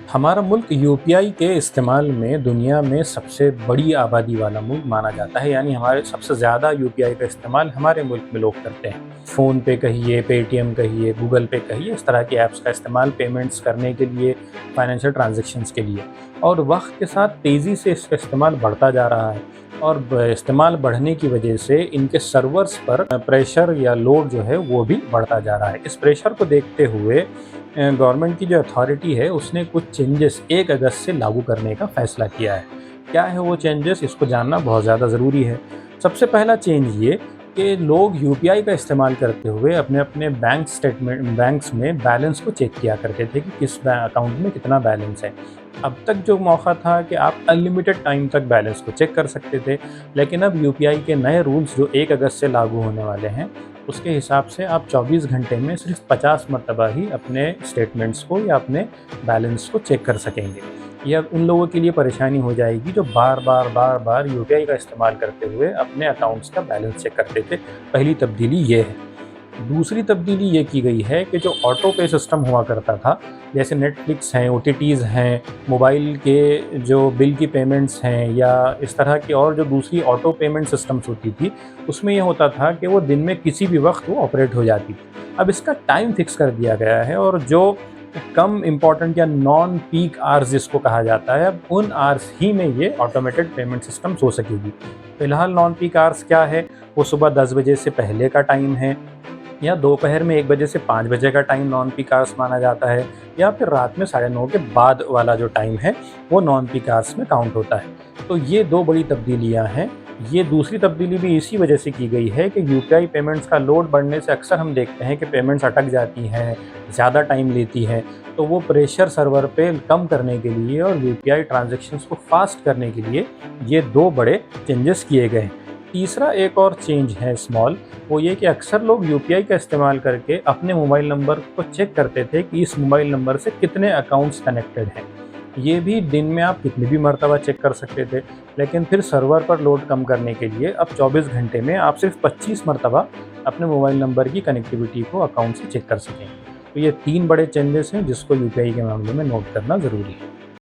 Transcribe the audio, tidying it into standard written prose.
हमारा मुल्क यूपीआई के इस्तेमाल में दुनिया में सबसे बड़ी आबादी वाला मुल्क माना जाता है, यानी हमारे सबसे ज़्यादा यूपीआई का इस्तेमाल हमारे मुल्क में लोग करते हैं। फ़ोन पे कहिए, पेटीएम कहिए, गूगल पे कहिए, इस तरह की ऐप्स का इस्तेमाल पेमेंट्स करने के लिए, फाइनेंशियल ट्रांज़ैक्शंस के लिए। और वक़्त के साथ तेज़ी से इसका इस्तेमाल बढ़ता जा रहा है और इस्तेमाल बढ़ने की वजह से इनके सर्वर्स पर प्रेशर या लोड जो है वो भी बढ़ता जा रहा है। इस प्रेशर को देखते हुए गवर्नमेंट की जो अथॉरिटी है उसने कुछ चेंजेस 1 अगस्त से लागू करने का फ़ैसला किया है। क्या है वो चेंजेस, इसको जानना बहुत ज़्यादा ज़रूरी है। सबसे पहला चेंज ये कि लोग यूपीआई का इस्तेमाल करते हुए अपने-अपने बैंक्स में बैलेंस को चेक किया करते थे कि किस अकाउंट में कितना बैलेंस है। अब तक जो मौका था कि आप अनलिमिटेड टाइम तक बैलेंस को चेक कर सकते थे, लेकिन अब यूपीआई के नए रूल्स जो 1 अगस्त से लागू होने वाले हैं, उसके हिसाब से आप 24 घंटे में सिर्फ 50 मरतबा ही अपने स्टेटमेंट्स को या अपने बैलेंस को चेक कर सकेंगे। ये अब उन लोगों के लिए परेशानी हो जाएगी जो बार-बार यूपीआई का इस्तेमाल करते हुए अपने अकाउंट्स का बैलेंस चेक करते थे। पहली तब्दीली ये है। दूसरी तब्दीली ये की गई है कि जो ऑटो पे सिस्टम हुआ करता था, जैसे नेटफ्लिक्स हैं, ओटीटीज़ हैं, मोबाइल के जो बिल की पेमेंट्स हैं या इस तरह की और जो दूसरी ऑटो पेमेंट सिस्टम्स होती थी, उसमें ये होता था कि वो दिन में किसी भी वक़्त वो ऑपरेट हो जाती थी। अब इसका टाइम फ़िक्स कर दिया गया है और जो कम इम्पोर्टेंट या नॉन पीक आवर्स जिसको कहा जाता है, अब उन आवर्स ही में ये ऑटोमेटेड पेमेंट सिस्टम्स हो सकेगी। फ़िलहाल नॉन पीक आवर्स क्या है? वो सुबह 10 बजे से पहले का टाइम है या दोपहर में 1 बजे से 5 बजे का टाइम नॉन पीक आवर्स माना जाता है या फिर रात में 9:30 के बाद वाला जो टाइम है वो नॉन पीक आवर्स में काउंट होता है। तो ये 2 बड़ी तब्दीलियाँ हैं। ये दूसरी तब्दीली भी इसी वजह से की गई है कि यूपीआई पेमेंट्स का लोड बढ़ने से अक्सर हम देखते हैं कि पेमेंट्स अटक जाती हैं, ज़्यादा टाइम लेती हैं। तो वो प्रेशर सर्वर पे कम करने के लिए और यूपीआई ट्रांज़ैक्शंस को फ़ास्ट करने के लिए ये 2 बड़े चेंजेस किए गए हैं। तीसरा एक और चेंज है स्मॉल, वो ये कि अक्सर लोग यूपीआई का इस्तेमाल करके अपने मोबाइल नंबर को चेक करते थे कि इस मोबाइल नंबर से कितने अकाउंट्स कनेक्टेड हैं। ये भी दिन में आप कितनी भी मर्तबा चेक कर सकते थे, लेकिन फिर सर्वर पर लोड कम करने के लिए अब 24 घंटे में आप सिर्फ 25 मरतबा अपने मोबाइल नंबर की कनेक्टिविटी को अकाउंट से चेक कर सकेंगे। तो ये 3 बड़े चेंजेस हैं जिसको यूपीआई के मामले में नोट करना ज़रूरी है।